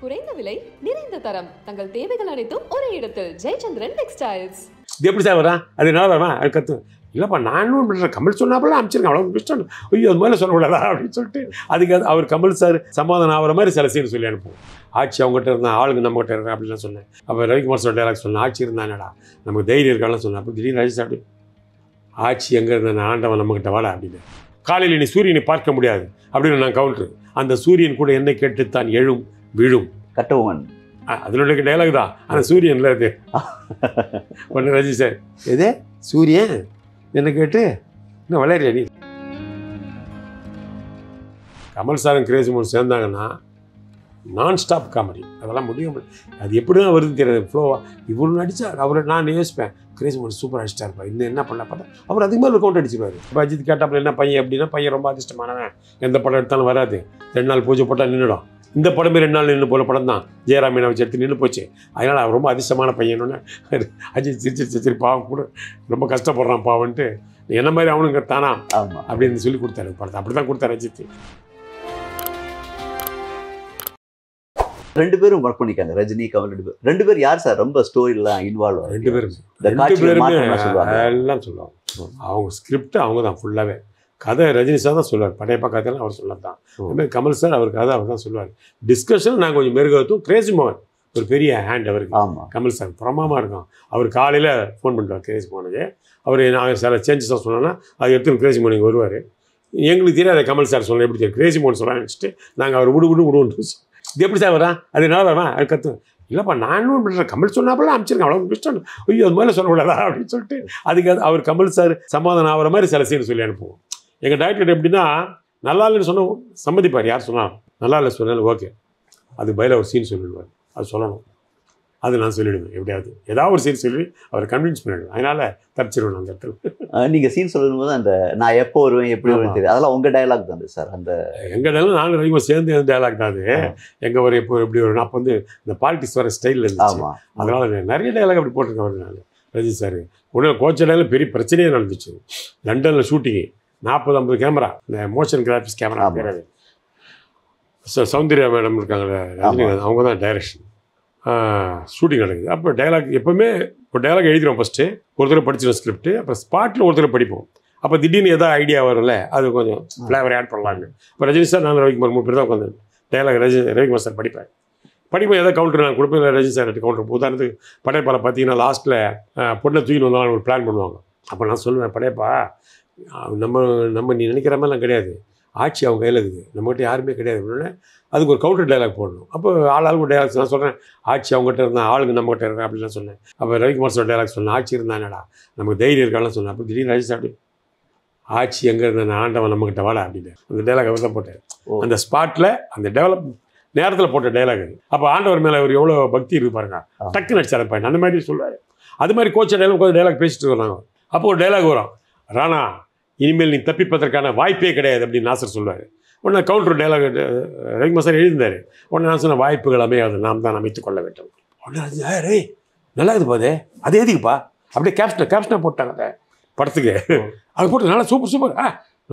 குறைந்த விலை நிறைந்த தரம் தங்கள் தேவைகள் அனைத்தும் ஒரே இடத்தில் ஜெயச்சந்திரன் டெக்ஸ்டைல்ஸ். இது எப்படி சார் வரா அது என்ன வரமா அது கற்று இல்லைப்பா நானும் பண்ணுறேன் கமல் சொன்னாப்பெல்லாம் அமைச்சிருக்கேன் அவ்வளோ இஷ்டம் ஐயோ அது மாதிரி சொல்லக்கூடாதா அப்படின்னு சொல்லிட்டு அதுக்கு அவர் கமல் சார் சமாதானம் ஆகிற மாதிரி சில சீன் சொல்லி அனுப்புவோம். ஆட்சி அவங்ககிட்ட இருந்தால் ஆளுங்க நம்மகிட்ட இருக்கா அப்படின்லாம் சொன்னேன். அப்போ ரவிக்குமார் சார் டைலாக் சொன்னேன் ஆட்சி இருந்தானடா நமக்கு தைரியம் இருக்கான்னு சொன்னேன். அப்போ திடீர்னு ராஜேஷ் அப்படி ஆட்சி எங்கே இருந்த ஆண்டவன் நம்மகிட்ட வாடா அப்படின்னு காலையில் நீ சூரியனை பார்க்க முடியாது அப்படின்னு நான் கவுண்ட்ரு அந்த சூரியன் கூட என்னை கேட்டுத்தான் எழும் விழும் கட்டவுமன் அதனுடைய டைலாக் தான் ஆனால் சூரியன்ல அது ஒன்று ரஜி சார் எதே சூரியன் என்ன கேட்டு இன்னும் வளரியா நீ கமல் சாரும் கிரேசி மோகன் சேர்ந்தாங்கன்னா நான் ஸ்டாப் காமெடி அதெல்லாம் முடியும். அது எப்படி தான் வருது தெரியாது ஃப்ளோவா இவ்வளோ நடிச்சார் அவரை நான் யோசிப்பேன் கிரேசி மோகன் சூப்பர் அடிச்சிட்டா இருப்பா இன்னும் என்ன பண்ண பார்த்தா அவர் அதுக்கு மேலே கவுண்ட் அடிச்சிருவார். இப்போ அஜித் கேட்டாப்பில் என்ன பையன் அப்படின்னா பையன் ரொம்ப அதிர்ஷ்டமானவன் எந்த படம் எடுத்தாலும் வராது 2 நாள் பூஜை போட்டால் நின்றுடும். இந்த படமே 2 நாள் நின்று போல படம் தான் ஜெயராமனை வச்சு எடுத்து நின்று போச்சு. அதனால் அவர் ரொம்ப அதிர்ஷ்டமான பையனோன்னு அஜித் சிரிச்சு பாவம் கூட ரொம்ப கஷ்டப்படுறான் பாவன்ட்டு என்ன மாதிரி அவனுங்க தானா அப்படின்னு சொல்லி கொடுத்தாரு படத்தை அப்படி தான் கொடுத்தாரு அஜித். 2 பேரும் ஒர்க் பண்ணிக்காங்க ரஜினி கமல் 2 பேர் யார் சார் ரொம்ப ஸ்டோரிலாம் இன்வால்வ் 2 பேரும் எல்லாம் சொல்லுவாங்க. அவங்க ஸ்கிரிப்ட் அவங்க தான் ஃபுல்லாகவே கதை ரஜினி சார் தான் சொல்லுவார் படையப்பா கதையெல்லாம் அவர் சொல்லத்தான். அதுமாதிரி கமல் சார் அவர் கதை அவர் தான் சொல்லுவார். டிஸ்கஷன் நாங்கள் கொஞ்சம் மெருகத்தும் கிரேசி மோகன் ஒரு பெரிய ஹேண்ட் அவருக்கு கமல் சார் பிரமாமாக இருக்கும். அவர் காலையில் ஃபோன் பண்ணுவார் கிரேசி மோகனுக்கு அவர் நாங்கள் சில சேஞ்சஸாக சொன்னோன்னா அது எடுத்து கிரேசி மோகனுக்கு வருவார். எங்களுக்கு தெரியாது கமல் சார் சொல்ல எப்படி தெரியும் கிரேசி மோகன் சொல்ல நினச்சிட்டு நாங்கள் அவர் விடுவோம் இது எப்படி சார் வரா அது என்ன வரமா அது கற்று இல்லைப்பா நானும் பண்ணுறேன் கமல் சொன்னாப்பெல்லாம் அமைச்சிருக்கேன் அவ்வளோ இஷ்டம் ஐயோ அது மாதிரி சொல்லக்கூடாதா அப்படின்னு சொல்லிட்டு அதுக்கு அவர் கமல் சார் சமாதானம் ஆகிற மாதிரி சில சீன் சொல்லி அனுப்புவோம். எங்கள் டைரக்டர் எப்படின்னா நல்லா இல்லைன்னு சொன்ன சம்மதிப்பார் யார் சொன்னாலும் நல்லா இல்லை சொன்னாலும் ஓகே அது பதிலாக ஒரு சீன் சொல்லிடுவார் அது சொல்லணும் அது நான் சொல்லிவிடுவேன் எப்படியாவது ஏதாவது ஒரு சீன் சொல்லி அவரை கன்வின்ஸ் பண்ணிவிடுவேன். அதனால் தப்பிச்சிடுவேன் அந்த இடத்துல. நீங்கள் சீன் சொல்லும் போது அந்த நான் எப்போ வருவேன் எப்படி வருவேன் தெரியும் அதெல்லாம் உங்கள் டைலாக் தான் சார். அந்த எங்கள் டைலாக் நானும் ரவிக்குமார் சேர்ந்து எந்த டைலாக் தான் அது எங்கே வர எப்போ எப்படி வரும் அப்போ வந்து இந்த பாலிட்டிக்ஸ் வர ஸ்டைலில் இருந்துச்சு. அதனால் நிறைய டைலாக் அப்படி போட்டிருக்கேன் அவர் நான் ரஜினி சார் ஒன்றும் கோச்ச டைலாக் பெரிய பிரச்சனையே நடந்துச்சு. லண்டனில் ஷூட்டிங்கு 40-50 கேமரா இந்த மோஷன் கிராஃபிக்ஸ் கேமரா கிடையாது. சௌந்தர்யா மேடம் இருக்காங்க ரஜினிகாந்த் அவங்க தான் டைரக்ஷன் ஷூட்டிங் நடக்குது. அப்போ டைலாக் எப்போவுமே இப்போ டைலாக் எழுதிடுவோம் ஃபஸ்ட்டு ஒரு தடவை படிச்சிடும் ஸ்கிரிப்ட் அப்புறம் ஸ்பாட்டில் ஒரு தடவை படிப்போம். அப்போ திடீர்னு எதாவது ஐடியா வரும்ல அது கொஞ்சம் ஃப்ளேவர் ஆட் பண்ணலான்னு இப்போ ரஜினி சார் நான் ரவிக்குமார் 3 பேர் தான் உட்காந்து டைலாக் ரவிக்குமார் சார் படிப்பேன் எதாவது கவுண்டர் நான் கொடுப்பேன் ரஜினி சார் கவுண்டர் உதாரணத்துக்கு படையப்பால பார்த்தீங்கன்னா லாஸ்ட்டில் பொண்ணை தூக்கின்னு வந்தாலும் ஒரு பிளான் பண்ணுவாங்க. அப்போ நான் சொல்லுவேன் படையப்பா நம்ம நீ நினைக்கிற மாதிரிலாம் கிடையாது ஆட்சி அவங்க கையில் இருக்குது நம்மகிட்ட யாருமே கிடையாது அப்படின்னா அதுக்கு ஒரு கவுண்டர் டைலாக் போடணும். அப்போ ஆளுக்கு டைலாக்ஸ் நான் சொல்கிறேன் ஆட்சி அவங்ககிட்ட இருந்தால் ஆளுங்க நம்மகிட்ட இருக்கா அப்படின்லாம் சொன்னேன். அப்போ ரவிக்குமார் சார் டைலாக் சொன்னேன் ஆட்சி இருந்தானடா நமக்கு தைரியம் இருக்கான்னு சொன்னேன். அப்போ திடீர்னு ராஜேஷ் அப்படி ஆட்சி எங்கே இருந்த ஆண்டவன் நம்மகிட்ட வாடா அப்படின்னு அந்த டைலாக் அவர் தான் போட்டார். அந்த ஸ்பாட்டில் அந்த டெவலப் நேரத்தில் போட்ட டைலாக் அது. அப்போ ஆண்டவர் மேலே அவர் எவ்வளோ பக்தி இருக்கு பாருங்க டக்குன்னு அடிச்சார் பையன் அந்த மாதிரி சொல்லுவார். அது மாதிரி கோச்ச டைலாக் பேசிட்டு வராங்க. அப்போ ஒரு டைலாக் வரும் ராணா இனிமேல் நீ தப்பிப்பதற்கான வாய்ப்பே கிடையாது அப்படின்னு நாசர் சொல்லுவார். உடனே கவுண்டர் டைலாக் ரவிக்குமார் சார் எழுதியிருந்தார். உடனே நான் சொன்ன வாய்ப்புகள் அமையாது நாம் தான் அமைத்துக் கொள்ள வேண்டும். உடனே ரே நல்லா இது போதே அது எதுக்குப்பா அப்படியே கேப்ஷனாக போட்டாங்க அந்த படத்துக்கு அது போட்டு நல்லா சூப்பர்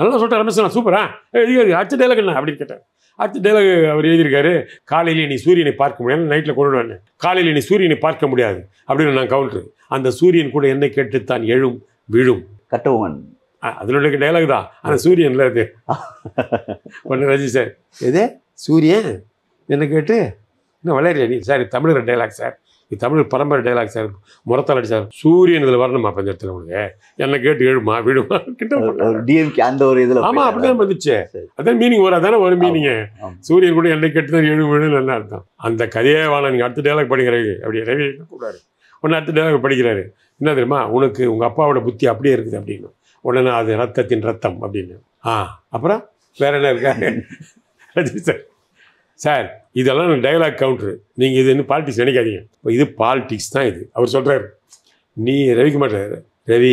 நல்லா சொல்லிட்டு ரமேஷ் சூப்பரா எழுதி அடுத்த டைலாக் என்ன அப்படின்னு கேட்டேன். அடுத்த டைலாக் அவர் எழுதியிருக்காரு காலையிலே நீ சூரியனை பார்க்க முடியாது நைட்டில் கொண்டு வரேன் காலையில் நீ சூரியனை பார்க்க முடியாது அப்படின்னு நான் கவுண்டரு அந்த சூரியன் கூட என்னை கேட்டுத்தான் எழும் விழும் கட்டவுமன் அதனுடைய டைலாக் தான் ஆனால் சூரியன்ல அது ஒன்று ரஜி சார் எதே சூரியன் என்ன கேட்டு இன்னும் வளரியா நீ சார் தமிழர் டைலாக் சார் இது தமிழ் பரம்பரை டைலாக் சார் முரத்தால் அடிச்சார் சூரியன் இதில் வரணுமா அப்போ இந்த இடத்துல உங்களுக்கு என்னை கேட்டு எழுமா விழுமா கிட்ட அந்த ஒரு இதில் ஆமாம் அப்படிதான் வந்துச்சு அதான் மீனிங் வரும் அதானே ஒரு மீனிங்கு சூரியன் கூட என்னை கேட்டு தான் எழு விழுன்னு என்ன அர்த்தம். அந்த கதையே வேணாம் நீங்கள் அடுத்த டைலாக் படிக்கிறாரு அப்படி ரவி கூடாது ஒன்று அடுத்த டைலாக் படிக்கிறாரு என்ன தெரியுமா உனக்கு உங்கள் அப்பாவோட புத்தி அப்படியே இருக்குது அப்படின்னு உடனே அது ரத்தத்தின் ரத்தம் அப்படின்னு அப்புறம் வேற என்ன இருக்காரு ரஜினி சார் சார் இதெல்லாம் டைலாக் கவுண்டரு நீங்கள் இது இன்னும் பாலிட்டிக்ஸ் நினைக்காதீங்க இப்போ இது பாலிட்டிக்ஸ் தான் இது அவர் சொல்கிறாரு. நீ ரவிக்குமார் ரவி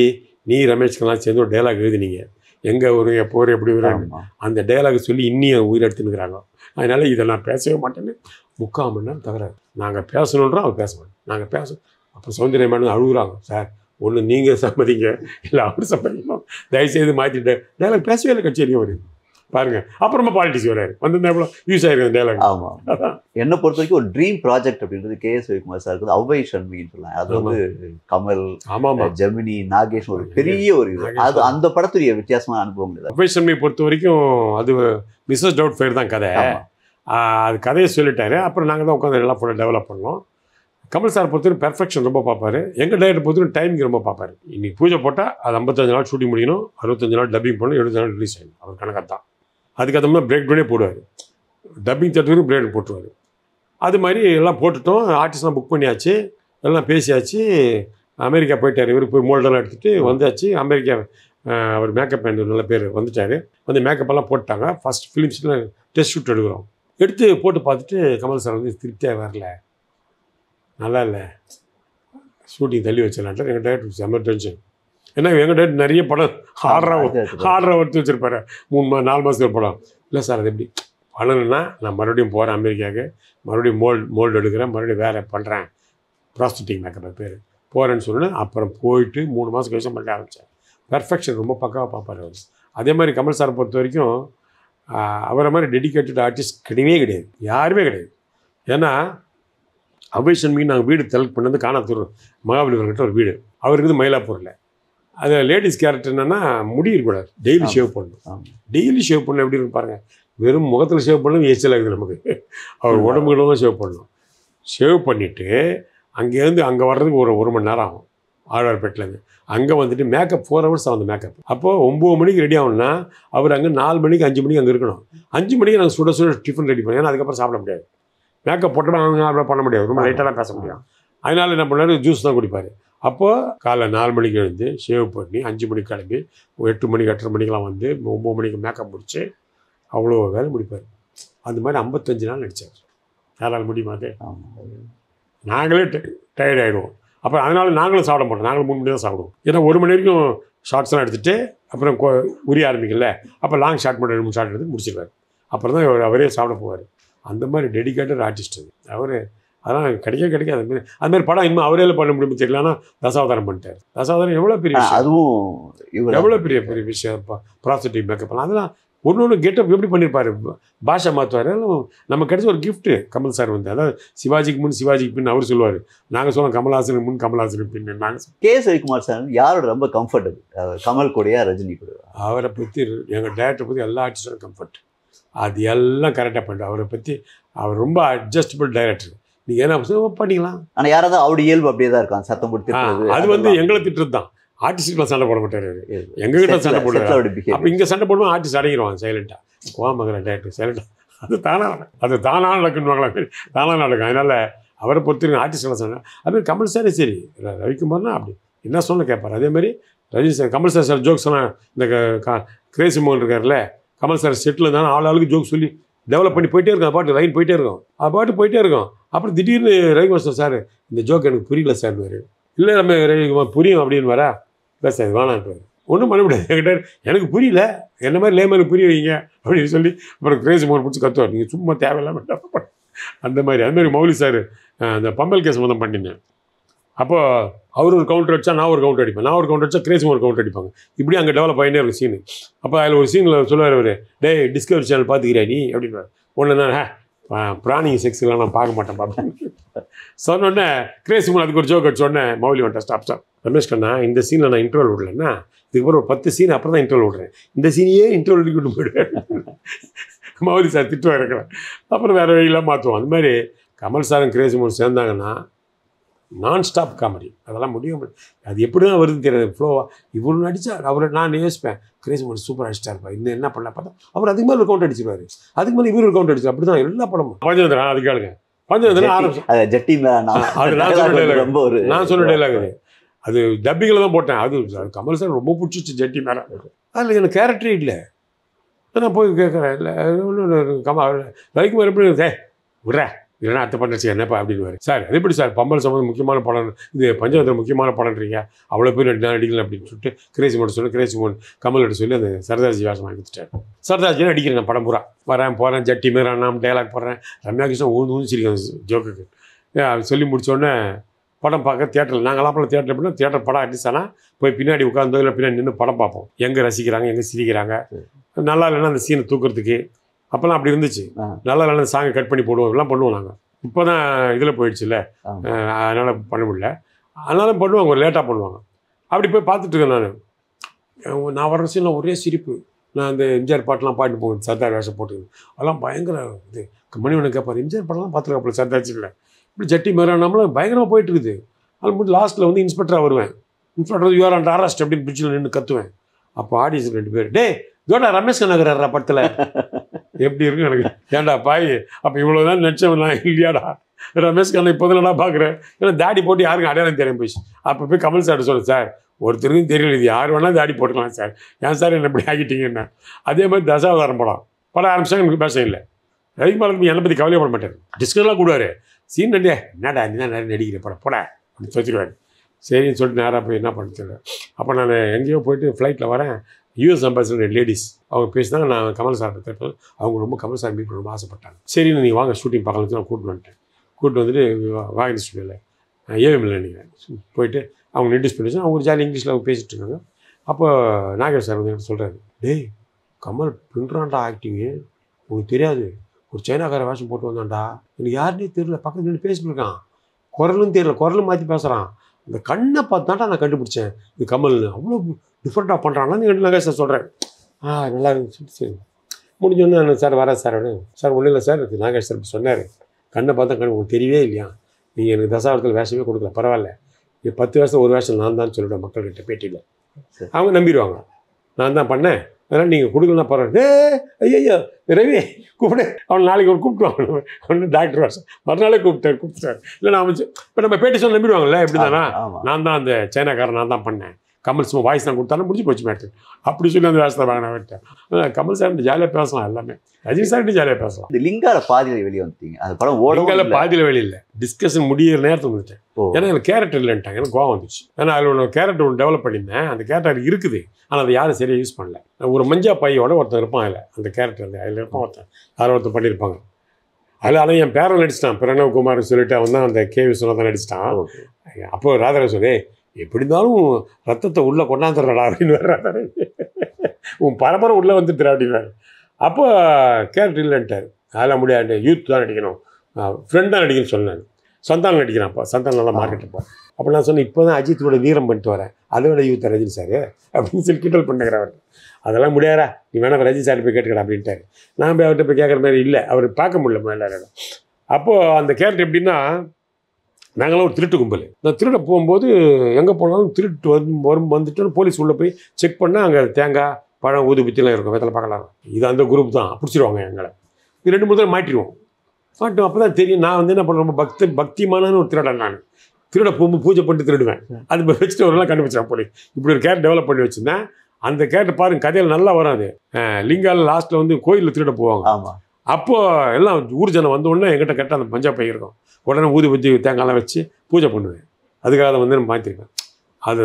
நீ ரமேஷ்கெல்லாம் சேர்ந்து ஒரு டைலாக் எழுதினீங்க எங்கே ஒரு எப்போ ஒரு எப்படி வரும் அந்த டைலாக் சொல்லி இன்னும் உயிரெடுத்துனுக்குறாங்க. அதனால் இதை நான் பேசவே மாட்டேன்னு 3/4 மணி நேரம் தவிர நாங்கள் பேசணுன்றோம் அவர் பேச மாட்டோம் நாங்கள் பேச அப்போ சௌந்தர்யா மேடம் அழுகுறாங்க சார் ஒன்று நீங்கள் சம்மதிங்க இல்லை அவர் சம்மதிக்கணும் தயவுசெய்து மாற்றிட்டு டைலாக் பேசவே இல்லை கட்சி அவர் பாருங்க. அப்புறமா பாலிடிக்ஸ் வராரு வந்து எவ்வளோ யூஸ் ஆயிருக்கு டைலாக். ஆமாம். என்னை பொறுத்த வரைக்கும் ஒரு ட்ரீம் ப்ராஜெக்ட் அப்படின்றது கேஎஸ் ரவிக்குமார் சார் இருக்குது. அவ்வை சண்முகின்னு சொல்லலாம். அது வந்து கமல், ஜெமினி, நாகேஷ் ஒரு பெரிய ஒரு இது. அது அந்த படத்துடைய வித்தியாசமான அனுபவம் இல்லை. அவ்வை சண்முகி பொறுத்த வரைக்கும் அது மிஸ்ஸஸ் டவுட் ஃபயர் தான் கதை. அது கதையை சொல்லிட்டாரு. அப்புறம் நாங்கள் தான் உட்காந்து எல்லாம் ஃபுல்லாக டெவலப் பண்ணோம். கமல் சார் பொறுத்தவரைக்கும் பெர்ஃபெக்ஷன் ரொம்ப பார்ப்பாரு. எங்கள் டைரக்டர் பொறுத்தவரைக்கும் டைமிங் ரொம்ப பார்ப்பாரு. இன்னைக்கு பூஜை போட்டால் அது 55 நாள் ஷூட்டிங் முடியணும், 65 நாள் டப்பிங் பண்ணணும், 75 நாள் ரிலீஸ் ஆகணும். அவர் கணக்காக தான். அதுக்கு அந்த மாதிரி பிரேக் டவுனே போடுவார். டப்பிங் தேட்டருக்கு பிரேக் போட்டுருவார். அது மாதிரி எல்லாம் போட்டுட்டோம். ஆர்டிஸ்ட்லாம் புக் பண்ணியாச்சு, எல்லாம் பேசியாச்சு. அமெரிக்கா போயிட்டார். இவர் போய் மோல்டெல்லாம் எடுத்துகிட்டு வந்தாச்சு. அமெரிக்கா அவர் மேக்கப் மேன் நல்ல பேர் வந்துட்டார். வந்து மேக்கப்பெல்லாம் போட்டாங்க. ஃபஸ்ட் ஃபிலிம்ஸில் டெஸ்ட் ஷூட் எடுக்கிறோம். எடுத்து போட்டு பார்த்துட்டு கமல் சார் வந்து திருப்தியாக வரல, நல்லா இல்லை, ஷூட்டிங் தள்ளி வச்சிடலான்ட்டு எங்கள் டேரக்டர் செம்ம டென்ஷன். ஏன்னா எங்கள் டேரக்டர் நிறைய படம் ஆர்டராக எடுத்து வச்சுருப்பாரு. 3-4 மாதத்துக்கு படம். இல்லை சார் அது எப்படி பண்ணணுன்னா நான் மறுபடியும் போகிறேன் அமெரிக்காவுக்கு, மறுபடியும் மோல்டு எடுக்கிறேன், மறுபடியும் வேறு பண்ணுறேன், ப்ராஸ்டிக் மேக்கப் பேர் போகிறேன்னு சொன்னேன். அப்புறம் போயிட்டு 3 மாதம் கழிச்சு பண்ண ஆரம்பித்தேன். பெர்ஃபெக்ஷன் ரொம்ப பக்காவாக பார்ப்பார் அவர். அதே மாதிரி கமல் சாரை பொறுத்த வரைக்கும் அவரை மாதிரி டெடிக்கேட்டட் ஆர்டிஸ்ட் கிடையாது, யாருமே கிடையாது. ஏன்னா அவ்வை சண்முகி நாங்கள் வீடு செலக்ட் பண்ணது காணாத்தூர் மகாபலிபுரம்கிட்ட ஒரு வீடு. அவர் இருக்குது மயிலாப்பூரில். அது லேடிஸ் கேரக்டர் என்னென்னா முடி இருக்கக்கூடாது, டெய்லி ஷேவ் பண்ணணும். டெய்லி ஷேவ் பண்ணணும். எப்படி இருக்கு பாருங்கள், வெறும் முகத்தில் ஷேவ் பண்ணணும் எச்சல் ஆகுது நமக்கு. அவர் உடம்புகளும் ஷேவ் பண்ணணும். ஷேவ் பண்ணிவிட்டு அங்கேருந்து அங்கே வர்றதுக்கு ஒரு மணி நேரம் ஆகும். ஆழ்வார்பேட்டிலேருந்து அங்கே வந்துட்டு மேக்கப் 4 hours ஆகும். அந்த மேக்கப் அப்போது 9 மணிக்கு ரெடி ஆகணும்னா அவர் அங்கே 4 மணிக்கு 5 மணிக்கு அங்கே இருக்கணும். 5 மணிக்கு நாங்கள் சுட டிஃபன் ரெடி பண்ணோம். ஏன்னா அதுக்கப்புறம் சாப்பிட முடியாது. மேக்கப் போட்டோம்னா அவங்க பண்ண முடியாது, ரொம்ப லைட்டாக தான் பேச முடியும். அதனால என்ன பண்ணாரு, ஜூஸ் தான் குடிப்பார். அப்போது காலைல 4 மணிக்கு எழுந்து ஷேவ் பண்ணி 5 மணிக்கு கிளம்பி 8 மணிக்கு 8:30 மணிக்கெலாம் வந்து 9 மணிக்கு மேக்கப் முடிச்சு அவ்வளோ வேலை முடிப்பார். அந்த மாதிரி 55 நாள் நடித்தார். யாரால் முடியுமா? அது நாங்களே டயர்ட் ஆகிடுவோம். அப்புறம் அதனால நாங்களும் சாப்பிட மாட்டோம். நாங்களும் 3 மணி தான் சாப்பிடுவோம். ஏன்னா 1 மணி வரைக்கும் ஷார்ட்ஸ்லாம் எடுத்துகிட்டு அப்புறம் உரிய ஆரம்பிக்கல. அப்போ லாங் ஷார்ட் மட்டும் 2 3 ஷார்ட் எடுத்து முடிச்சிடுவார். அப்புறம் தான் அவரே சாப்பிட போவார். அந்த மாதிரி டெடிக்கேட்டட் ஆர்டிஸ்ட் அது. அவர் அதெல்லாம் கிடைக்காது. அது மாதிரி படம் இன்னும் அவரே பண்ண முடியுமா தெரியலன்னா தசாவதாரம் பண்ணிட்டார். தசாவதாரம் எவ்வளோ பெரிய விஷயம், அதுவும் எவ்வளோ பெரிய விஷயம். ப்ராஸ்டிக் மேக்கப்லாம் அதெல்லாம் ஒன்று கெட்டப் எப்படி பண்ணியிருப்பாரு, பாஷா மாற்றுவார். நம்ம கிடைச்ச ஒரு கிஃப்ட்டு கமல் சார் வந்து. அதாவது சிவாஜிக்கு முன் சிவாஜிக்கு பின் அவர் சொல்லுவார், நாங்கள் சொல்லுவோம் கமல்ஹாசனுக்கு முன் கமல்ஹாசனுக்கு பின். நாங்கள் கேஎஸ் ரவிக்குமார் சார் யாரோட ரொம்ப கம்ஃபர்டபுள், கமல் கூடயா ரஜினி கூட? அவரை பற்றி எங்கள் டேரக்டரை பற்றி எல்லா ஆர்டிஸ்டும் கம்ஃபர்ட். அது எல்லாம் கரெக்டாக பண்ணிட்டு அவரை பற்றி அவர் ரொம்ப அட்ஜஸ்டபிள் டைரக்டர். நீங்கள் என்ன பண்ணிக்கலாம். ஆனால் யாராவது அவருடைய இயல்பு அப்படியே தான் இருக்கும், சத்தம் போட்டு. அது வந்து எங்களை திட்டுறது தான். ஆர்டிஸ்ட்டுக்குலாம் சண்டை போட மாட்டார். எங்ககிட்ட சண்டை போடுவார். அப்போ இங்கே சண்டை போடுவோம், ஆர்டிஸ்ட் அடங்கிடுவாங்க சைலண்ட்டாக. கோவமகர டேரக்டர் சைலண்ட்டாக. அது தானாக நடக்குன்னுவாங்களா, தானாக நடக்கும். அதனால் அவரை பொறுத்திருக்க ஆர்டிஸ்ட்லாம் சண்டை. அதுமாதிரி கமல் சாரே சரி, ரவிக்குமார்னா அப்படி என்ன சொல்ல கேட்பார். அதேமாதிரி Rajini sir, Kamal sir jokes எல்லாம் இந்த கிரேசி மோகன் இருக்கார்ல, கமல் சார் செட்டில் இருந்தாலும் ஆளுக்கு ஜோக் சொல்லி டெவலப் பண்ணி போயிட்டே இருக்கும். பாட்டு லைன் போயிட்டே இருக்கும், போயிட்டே இருக்கும். அப்புறம் திடீர்னு ரவிக்குமார் சார் இந்த ஜோக் எனக்கு புரியல சார் வேறு. இல்லை நம்ம ரவிக்குமார் புரியும் அப்படின்னு வரா, இல்லை சார் வேணான்ட்டு ஒன்றும் பண்ண முடியாது. என்கிட்ட எனக்கு புரியல, என்ன மாதிரி லேமனுக்கு புரிய வைங்க அப்படின்னு சொல்லி அப்புறம் கிரேசி மோகன் பிடிச்சி கத்துவார். நீங்கள் சும்மா தேவையில்லாமல் அந்த மாதிரி மௌலி சார் அந்த பம்பல் கேஸ் வந்து பண்ணினேன். அப்போது அவர் ஒரு கவுண்டர் அடித்தா நான் ஒரு கவுண்டர் அடிப்பேன், நான் ஒரு கவுண்டர் அடித்தா கிரேசி ஒரு கவுண்டர் அடிப்பாங்க. இப்படி அங்கே டெவலப் ஆகினே இருக்கும் சீனு. அப்போ அதில் ஒரு சீனில் சொல்லுவார் அவர், டே டிஸ்கவரி சேனல் பார்த்துக்கிறியா நீ அப்படின்னு. ஒன்று தான் பிராணி செக்ஸ்லாம் நான் பார்க்க மாட்டேன் பார்ப்பேன் சொன்னோடனே கிரேசி மோகன் அதுக்கு ஒரு ஜோக் அடிச்சோடனே மௌலி வந்துட்டேன், ஸ்டாப் ரமேஷ் கண்ணா, இந்த சீனில் நான் இன்டர்வல் விடலன்னா இதுக்கப்புறம் ஒரு 10 சீன் அப்புறம் தான் இன்டர்வல் விடுறேன், இந்த சீனையே இன்டர்வல் விட்டு போயிடுவேன். மௌலி சார் திட்டுவார் இருக்கிறேன். அப்புறம் வேறு வழியெல்லாம் மாற்றுவோம். அந்த மாதிரி கமல் சாரும் கிரேசி மோகன் சேர்ந்தாங்கன்னா நான் ஸ்டாப் காமெடி. அதெல்லாம் முடியும். அது எப்படி தான் வருதுன்னு தெரியாது, ஃப்ளோவாக. இவ்வளோ நடித்தார் அவரை நான் யோசிப்பேன், கிரேசி மோகன் சூப்பர் அடிச்சிட்டா இருப்பா, இன்னும் என்ன பண்ணலாம் பார்த்தா அவர் அதுக்கு மேலே ஒரு கவுண்ட் அடிச்சிருவார், அதுக்கு மேலே இவர் ஒரு கவுண்ட் அடிச்சு. அப்படி தான் எல்லா படமும். பஞ்சதந்திரன் அதுக்கு ஆளுங்க பஞ்சதந்திரன் ஆரம்பிச்சு நான் சொன்ன டைலாக் அது டப்பிங்கில் தான் போட்டேன். அது கமல் சார் ரொம்ப பிடிச்சிச்சு ஜட்டி மேலே. அதில் எனக்கு கேரக்டரே இல்லை. நான் போய் கேட்குறேன், இல்லை ரவிக்குமார் எப்படி விட்ற இல்லைன்னா அத்தை பண்ணுறச்சு என்னப்பா அப்படின்னு. சார் அது எப்படி சார் பம்பல் சம்பந்தம் முக்கியமான படம், இது பஞ்சதந்திரம் முக்கியமான படம்ன்றீங்க, அவ்வளோ பேர் நடிக்கல அப்படின்னு சொல்லிட்டு கிரேசி மோகன் சொல்லி கிரேசி மோகன் கமல்கிட்ட சொல்லி அந்த சரதாஜி வேஷம் வாங்கி கொடுத்துட்டார். சரதாஜின்னு அடிக்கிறேன் நான் படம் பூரா, வரேன் போகிறேன் ஜட்டி மாரி நான் டைலாக் போடுறேன். ரம்யா கிருஷ்ணன் ஊந்து சிரிக்கும் ஜோக்குக்கு. சொல்லி முடித்தோடனே படம் பார்க்க தியேட்டரில் நாங்களாம் அப்போ தியேட்டர் எப்படின்னா தியேட்டர் படம் அடிச்சானா போய் பின்னாடி உட்காந்து இல்லை பின்னாடி நின்று படம் பார்ப்போம், எங்கே ரசிக்கிறாங்க எங்கே சிரிக்கிறாங்க நல்லா இல்லைன்னா அந்த சீனை தூக்குறதுக்கு அப்போல்லாம் அப்படி இருந்துச்சு. நல்லா இல்லைன்னா சாங்கை கட் பண்ணி போடுவோம், எல்லாம் பண்ணுவோம் நாங்கள். இப்போ தான் இதில் போயிடுச்சுல்ல, அதனால் பண்ண முடியல. அதனால பண்ணுவாங்க, ஒரு லேட்டாக பண்ணுவாங்க. அப்படி போய் பார்த்துட்ருக்கேன் நான் வர்ற சீனில் ஒரே சிரிப்பு. நான் அந்த எம்ஜிஆர் பாட்டெலாம் பாட்டு போவேன், சர்தார் வேஷம் போட்டுக்கணும். அதெல்லாம் பயங்கர இது. மணிவண்ணன் கேட்பார், எம்ஜிஆர் பாட்டெல்லாம் பார்த்துருக்காப்புல சர்தார்ச்சியில், இப்படி ஜட்டி மாறினாமலாம் பயங்கரமாக போயிட்டுருக்குது. அது மட்டும் லாஸ்ட்டில் வந்து இன்ஸ்பெக்டராக வருவேன். இன்ஸ்பெக்டர் யூஆர் அண்ட் அரெஸ்ட் அப்படின்னு பிரிட்ஜில் நின்று கத்துவேன். அப்போ ஆடியன்ஸ் 2 பேர், டே இதோட ரமேஷ் கண்ணகரா படத்தில் எப்படி இருக்கும் எனக்கு. ஏன்டா பாய், அப்போ இவ்வளோ தான் நினச்சவன் நான் இல்லையாடா, ரமேஷ் கண்ணன் இப்போ தான் நான் பார்க்குறேன். ஏன்னா தாடி போட்டு யாருக்கும் அடையாளம் தெரியும் போயிடுச்சு. அப்போ போய் கமல் சார் சொன்னேன், சார் ஒருத்தருக்கும் தெரியல, இது யார் வேணாலும் தாடி போட்டுக்கலாம் சார், ஏன் சார் என்ன இப்படி ஆகிட்டீங்கன்னா. அதே மாதிரி தசாவதாரம் படம் ஆரம்பிச்சாங்க, எனக்கு பேச இல்லை. ரவிக்குமார் என்னை பற்றி கவலைப்பட மாட்டார், டிஸ்கஸ்லாம் கூடுவார். சீன் நடியா என்னடா நீ தான் நிறைய நடிக்கிற படம் போட அப்படின்னு சொல்லிடுவார். சரின்னு சொல்லிட்டு நேராக போய் என்ன பண்ணுறது. அப்போ நான் எங்கேயோ போயிட்டு ஃப்ளைட்டில் வரேன். யூஎஸ் அம்பாசிடர் லேடிஸ் அவங்க பேசினாங்க. நான் கமல் சார் கேட்டேன், அவங்க ரொம்ப கமல் சார் மீட் பண்ண ரொம்ப ஆசைப்பட்டாங்க. சரின்னு நீங்கள் வாங்க ஷூட்டிங் பார்க்கலாம் நான் கூப்பிட்டு வந்துட்டேன். கூப்பிட்டு வந்துட்டு வாகினி ஸ்டுடியோவில் ஏஎம்ல நினைக்கிறேன் போயிட்டு அவங்க இன்ட்ரடியூஸ் பண்ணிச்சு. அவங்க ஜாலி இங்கிலீஷில் அவங்க பேசிகிட்டு இருக்காங்க. அப்போ நாகேஷ் சார் வந்து எனக்கு சொல்கிறாரு, டேய் கமல் பின்றான்டா ஆக்டிங்கு, உங்களுக்கு தெரியாது, ஒரு சைனாக்கார வேஷம் போட்டு வந்தான்டா, எனக்கு யாருன்னே தெரியல, பக்கத்தில் நின்று பேசிட்டு இருக்கான், குரலும் தெரியல, குரலும் மாற்றி பேசுகிறான், அந்த கண்ணை பார்த்தாண்டா நான் கண்டுபிடிச்சேன் இது கமல்னு, அவ்வளோ டிஃப்ரெண்ட்டாக பண்ணுறான்லாம் நீங்கள் நாகேஷ் சார் சொல்கிறேன். நல்லா இருந்துச்சு. சரி முடிஞ்சோன்னே சார் வரேன் சார் அப்படின்னு. சார் ஒன்றும் இல்லை சார், நாகேஷ் சார் சொன்னார், கண்ணை பார்த்தா கண்ணு உங்களுக்கு தெரியவே இல்லையா, நீங்கள் எனக்கு தசாவரத்தில் வேஷமே கொடுக்கல, பரவாயில்ல, 10 வருஷம் ஒரு வேஷம் நான் தான் சொல்லிவிடுவேன் மக்கள்கிட்ட பேட்டியில், அவங்க நம்பிடுவாங்க நான் தான் பண்ணேன், அதனால் நீங்கள் கொடுக்கலாம் பரவாயில்ல. ஐயோ ரவி கூப்பிடு, அவன் நாளைக்கு ஒரு கூப்பிட்டுவாங்க, அவனு டாக்டர் வேஷம் மறுநாளே கூப்பிட்டார். இல்லை நான் அமைச்சு இப்போ நம்ம பேட்டி சொல்ல நம்பிடுவாங்கல்ல, எப்படி தானா, நான் தான் அந்த சைனாக்காரன் நான் தான் பண்ணேன், கமல் சும்மா வாய்ஸ் தான் கொடுத்தாலும் முடிஞ்சு போச்சு மேட்டு அப்படி சொல்லி அந்த வேஷத்தை வாங்கின விட்டேன். கமல் சார் ஜாலியாக பேசலாம், எல்லாமே ரஜினி சார்கிட்ட ஜாலியாக பேசலாம். இந்த லிங்கால பாதியில் வெளியே வந்துட்டீங்க, அந்த படம் லிங்கால பாதியில் வெளியே இல்லை, டிஸ்கஷன் முடியிற நேரத்தில் வந்துட்டேன். ஏன்னா எனக்கு கேரக்டர் இல்லைன்ட்டாங்க, எனக்கு கோவம் வந்துச்சு. ஏன்னா அதில் ஒன்று கேரக்டர் ஒன்று டெவலப் பண்ணியிருந்தேன், அந்த கேரக்டர் இருக்குது, ஆனால் அதை யாரும் சரியாக யூஸ் பண்ணல. ஒரு மஞ்சா பையோட ஒருத்தன் இருப்பான் அதில், அந்த கேரக்டர் அதில் இருப்பான் ஒருத்தன், யாரோ ஒருத்தர் பண்ணியிருப்பாங்க அதில். ஆனால் என் பேரன் நடிச்சிட்டான், பிரணவ் குமார் சொல்லிட்டு அவன் தான் அந்த கே விஸ்வநாதன் நடிச்சிட்டான். அப்போ ராதாரா சொல்லி எப்படி இருந்தாலும் ரத்தத்தை உள்ளே கொண்டாந்துடுறடா அப்படின்னு வர்றாரு, உன் பரம்பரை உள்ளே வந்துட்டுறா அப்படின்னாரு. அப்போ கேரக்டர் இல்லைன்ட்டார், அதெல்லாம் முடியாது, யூத் தான் நடிக்கணும், ஃப்ரெண்ட் தான் நடிக்கணும்னு சொன்னாங்க. சந்தானம் நடிக்கிறான், அப்போ சந்தானம் நல்லா மார்க்கெட்டுப்பா. அப்போ நான் சொன்னேன், இப்போ தான் அஜித்தோட வீரம் பண்ணிட்டு வரேன், அதை விட யூத் ரஜினி சார் அப்படின்னு சொல்லி கிண்டல் பண்ணுறேன். அவர் அதெல்லாம் முடியாதா, நீ வேணா ரஜினி சார் போய் கேட்டுக்கடா அப்படின்ட்டாரு. நான் போய் அவர்கிட்ட போய் கேட்குற மாதிரி இல்லை, அவர் பார்க்க முடியல எல்லாரும். அப்போது அந்த கேரக்டர் எப்படின்னா, நாங்களாம் ஒரு திருட்டு கும்பல். நான் திருட போகும்போது எங்கே போனாலும் திருட்டு வந்துட்டு போலீஸ் உள்ளே போய் செக் பண்ணால் அங்கே தேங்காய் பழம் ஊதுபத்திலாம் இருக்கும், வெத்தலை பார்க்கலாம், இது அந்த குரூப் தான், பிடிச்சிருவாங்க எங்களை. இது 2-3 தடவை மாட்டிடுவோம். அப்போ தான் தெரியும் நான் வந்து என்ன பண்ணுறேன், ரொம்ப பக்திமான ஒரு திருடன். நான் திருட போகும்போது பூஜை பண்ணிட்டு திருடுவேன், அது வச்சுட்டு வரலாம் கண்டுபிடிச்சேன் போலீஸ். இப்படி ஒரு கேரக்டர் டெவலப் பண்ணி வச்சுருந்தேன். அந்த கேரக்டர் பாருங்க கதையில் நல்லா வரும். அது லிங்கால லாஸ்ட்டில் வந்து கோயிலில் திருட போவாங்க. அப்போது எல்லாம் ஊர் ஜனம் வந்த உடனே என்கிட்ட கேட்டால் அந்த பஞ்சா பை இருக்கும், உடனே ஊதுபத்தி தேங்காய்லாம் வச்சு பூஜை பண்ணுவேன். அதுக்காக அதை வந்து நான் மாற்றிருக்கேன். அது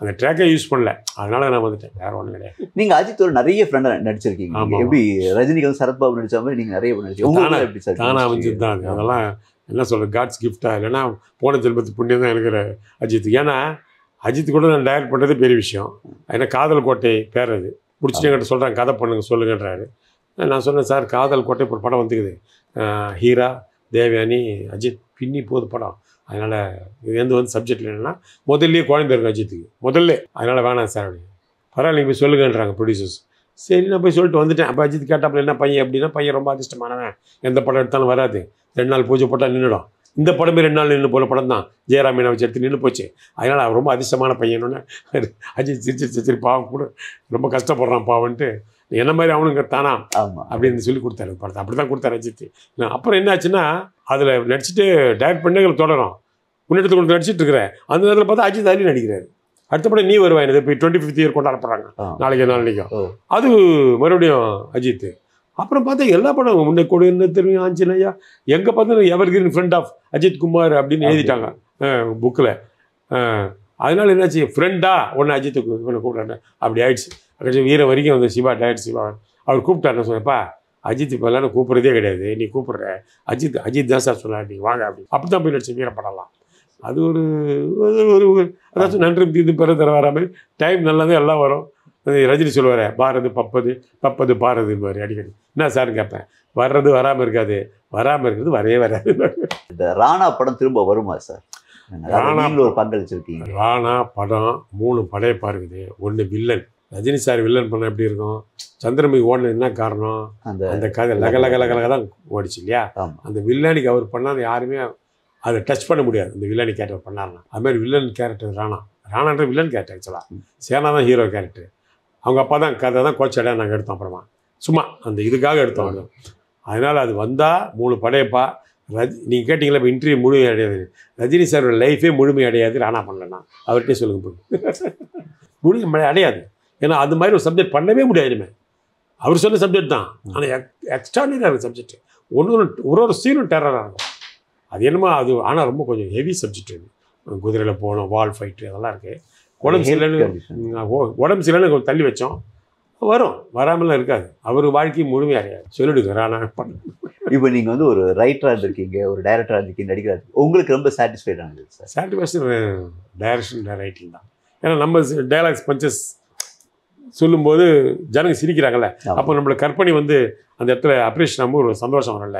அந்த ட்ராக்கை யூஸ் பண்ணல, அதனால நான் வந்துட்டேன், வேற ஒன்றும் கிடையாது. நீங்கள் அஜித்தோட நிறைய ஃப்ரெண்டை நடிச்சிருக்கீங்க, எப்படி ரஜினிகாந்த் சரத்பாபு நடிச்ச மாதிரி நீங்கள் நிறைய நடிச்சிருக்கீங்க. தானா அமைஞ்சது தான் அதெல்லாம், என்ன சொல்கிறது, காட்ஸ் கிஃப்டா, இல்லைன்னா போன ஜென்மத்து புண்ணியம் தான் இருக்கிற அஜித். ஏன்னா அஜித் கூட நான் டைரக்ட் பண்ணுறது பெரிய விஷயம். ஏன்னா காதல் கோட்டை பேர் அது பிடிச்சிட்டு என்கிட்ட சொல்கிறாங்க, கதை பண்ணுங்க சொல்லுங்கன்றாரு. நான் சொன்னேன், சார் காதல் கோட்டை ஒரு படம் வந்துக்குது, ஹீரா தேவயானி அஜித் பின்னி போகுது படம், அதனால் இது வந்து சப்ஜெக்ட் இல்லைன்னா முதல்லையே குழந்தை இருக்கும் அஜித்துக்கு முதல்ல, அதனால் வேணாம் சார் அப்படின்னு. பரவாயில்ல நீங்கள் போய் சொல்லுங்கன்றாங்க ப்ரொடியூசர்ஸ். சரி நான் போய் சொல்லிட்டு வந்துட்டேன். அப்போ அஜித் கேட்டாப்புல என்ன பையன் அப்படின்னா, பையன் ரொம்ப அதிர்ஷ்டமானவன், எந்த படம் எடுத்தாலும் வராது, 2 நாள் பூஜை போட்டால் நின்றுடும், இந்த படமே 2 நாள் நின்று போல படம் தான், ஜெயராமீனை வச்சு எடுத்து நின்று போச்சு, அதனால் அவர் ரொம்ப அதிர்ஷ்டமான பையனோன்னு அஜித் சிரிச்சு பாவம் கூட ரொம்ப கஷ்டப்படுறான் பாவன்ட்டு, என்ன மாதிரி அவனுங்க தானா அப்படின்னு சொல்லி கொடுத்தாரு படத்தை. அப்படி தான் கொடுத்தாரு அஜித். அப்புறம் என்ன ஆச்சுன்னா, அதில் நடிச்சுட்டு டைரக்ட் பண்ணி தொடரும், முன்னெடுத்து கொண்டு நடிச்சிட்டு இருக்கிறேன். அந்த நேரத்தில் பார்த்தா அஜித் அதிலையும் நடிக்கிறாரு. அடுத்த படம் நீ வருவாய், இப்போ 25th இயர் கொண்டாடப்படுறாங்க நாளைக்கும். அது மறுபடியும் அஜித். அப்புறம் பார்த்தா எல்லா படம் முன்னே கூட என்ன தெரியும், ஆஞ்சனையா எங்கே பார்த்தா evergreen friend of Ajith Kumar அப்படின்னு எழுதிட்டாங்க புக்கில். அதனால என்னாச்சு, ஃப்ரெண்டா ஒன்று அஜித்துக்கு கூப்பிட்றாங்க, அப்படி ஆயிடுச்சு. அக்கா வீர வரைக்கும் வந்து சிவா டைரக்ட் சிவா அவர் கூப்பிட்டாருன்னு சொன்னப்பா, அஜித் இப்போ எல்லாம் கூப்பிட்றதே கிடையாது, நீ கூப்பிட்ற அஜித் தான் சார் சொன்னார், நீ வாங்க அப்படி தான் போய் நடிச்சு வீர படலாம். அது ஒரு அதாச்சும் நன்றி தீர்ந்து பெற தர வர மாதிரி டைம் நல்லா தான் எல்லாம் வரும். ரஜினி சொல்லுவார் பாரது பப்பது பப்பது பாரதுன்னு அடிக்கடி. என்ன சார்னு கேட்பேன். வர்றது வராமல் இருக்காது, வராமல் இருக்கிறது வரவே வராது. இந்த ராணா படம் திரும்ப வருமா சார்? ராணா ஒரு பங்களிச்சிருக்கீங்க. ராணா படம் 3 படையப்பா இருக்குது. ஒன்று வில்லன். ரஜினி சார் வில்லன் பண்ண எப்படி இருக்கும்? சந்திரமுகி ஓடல என்ன காரணம்? அந்த கதை லக லக லக லக தான் ஓடிச்சு இல்லையா? அந்த வில்லனுக்கு அவர் பண்ணால் யாருமே அதை டச் பண்ண முடியாது. அந்த வில்லனி கேரக்டர் பண்ணாருன்னா அதுமாதிரி வில்லன் கேரக்டர் ராணான்ற வில்லன் கேரக்டர். ஆக்சுவலாக சேனா தான் ஹீரோ கேரக்டர். அவங்க அப்பா தான் கதை தான் கோச்சடையாக நாங்கள் எடுத்தோம். அப்புறமா சும்மா அந்த இதுக்காக எடுத்தோம். அதனால் அது வந்தால் 3 படையப்பா. நீங்கள் கேட்டிங்களா இப்போ இன்டர்வியூ முழுமை அடையாது. ரஜினி சாரோட லைஃபே முழுமை அடையாது ராணா பண்ணலன்னா. அவர்கிட்டே சொல்லுங்க போய் முழுமை அடையாது. ஏன்னா அது மாதிரி ஒரு சப்ஜெக்ட் பண்ணவே முடியாதுமே. அவர் சொன்ன சப்ஜெக்ட் தான், ஆனால் எக்ஸ்ட்ராடினரியாக இருக்குது சப்ஜெக்ட். ஒரு சீனும் டெரராக இருக்கும். அது என்னமோ அது ஆனால் ரொம்ப கொஞ்சம் ஹெவி சப்ஜெக்ட். குதிரையில் போகணும், வால் ஃபைட்டு அதெல்லாம் இருக்குது. உடம்பு சரியில்லைன்னு கொஞ்சம் தள்ளி வச்சோம். வரும், வராமலாம் இருக்காது. அவர் வாழ்க்கை முழுமையாக சொல்லிடுங்க ராணா பண்ண. இப்போ நீங்கள் வந்து ஒரு ரைட்டராக இருந்திருக்கீங்க, ஒரு டைரக்டராக இருந்திருக்கீங்க, நடிக்கிறாரு. உங்களுக்கு ரொம்ப சாட்டிஸ்ஃபைட் ஆனது சார்? சாட்டிஸ்ஃபேக்ஷன் டைரக்ஷன் ரைட்டிங் தான். ஏன்னா நம்ம டைலாக்ஸ் பஞ்சஸ் சொல்லும்போது ஜனங்க சிரிக்கிறாங்கல்ல, அப்போ நம்மளை கற்பனை வந்து அந்த இடத்துல அப்ரிஷியேஷன் ஆகும், ஒரு சந்தோஷம் வரல.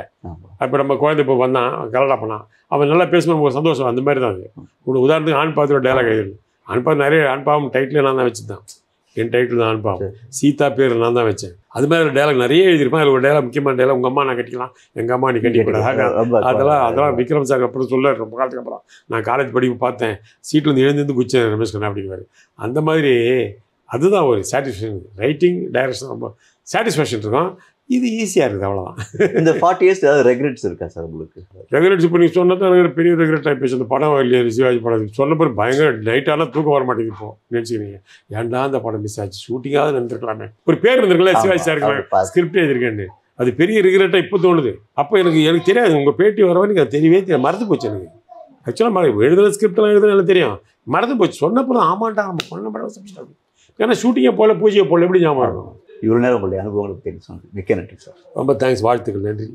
அப்போ நம்ம குழந்தை இப்போ வந்தான் கலடா பண்ணான், அவன் நல்லா பேசணும், ஒரு சந்தோஷம். அந்த மாதிரி தான் அது. ஒரு உதாரணத்துக்கு ஆண் பாவத்தில் டைலாக் எழுது. ஆண் பாவம் நிறைய ஆண் பாவம் டைட்டில் நான் தான் வச்சுருந்தேன். என் டைட்டில் தான் ஆண் பாவம். சீதா பேர் நான் தான் வச்சேன். அது மாதிரி டைலாக் நிறைய எழுதியிருப்பேன். அதில் ஒரு டைலாக், முக்கியமான டைலாக், உங்கள் அம்மா நான் கட்டிக்கலாம், எங்கள் அம்மா நீ கட்டிக்கூடாது. அதெல்லாம் விக்ரம் சார் அப்புறம் சொல்ல ரொம்ப காலத்துக்கு அப்புறம் நான் காலேஜ் படிப்பு பார்த்தேன், சீட்டில் வந்து எழுந்து குச்சேன் ரமேஷ் கண்ணா அப்படிங்குவாரு. அந்த மாதிரி அதுதான் ஒரு சாட்டிஸ்ஃபேக்ஷன். ரைட்டிங் டைரக்ஷன் ரொம்ப சாட்டிஸ்ஃபேக்ஷன் இருக்கும். இது ஈஸியாக இருக்குது, அவ்வளோதான். இந்த 40 இயர்ஸ் ஏதாவது ரெக்ரெட்ஸ் இருக்கா சார் உங்களுக்கு? ரெக்ரெட்ஸ் இப்போ நீங்கள் சொன்னதான் பெரிய ரெக்ரெட் ஆகிப்போச்சு. அந்த படம் இல்லையா சிவாஜி படம் சொன்ன பிறகு பயங்கர நைட்டாலாம் தூக்கம் வர மாட்டேங்குது. இப்போ நினச்சிக்கிறீங்க ஏன்டா அந்த படம் மிஸ் ஆச்சு, ஷூட்டிங்காவது நின்றுருக்கலாமே, ஒரு பேர் இருந்திருக்கலாம் சிவாஜி சார் ஸ்கிரிப்ட் எழுதிருக்கேன்னு. அது பெரிய ரெக்ரெட்டாக இப்போ தோணுது. அப்போ எனக்கு தெரியாது, உங்கள் பேட்டி வரவா எனக்கு அது தெரியவே தெரியாது, மறந்து போச்சு எனக்கு. ஆக்சுவலாக எழுதுன ஸ்கிரிப்டெல்லாம் எழுதுனாலும் தெரியும், மறந்து போச்சு. சொன்னப்போ ஆமாண்டா நம்ம பண்ண படம் சப்ஜெக்ட். ஏன்னா ஷூட்டிங்கை போல பூஜையை போல எப்படி ஞாபகம் இருக்கும். இவ்வளோ நேரம் உங்களுடைய அனுபவங்களை பற்றி சொன்னது மிக்க நன்றி சார். ரொம்ப தேங்க்ஸ், வாழ்த்துக்கள், நன்றி.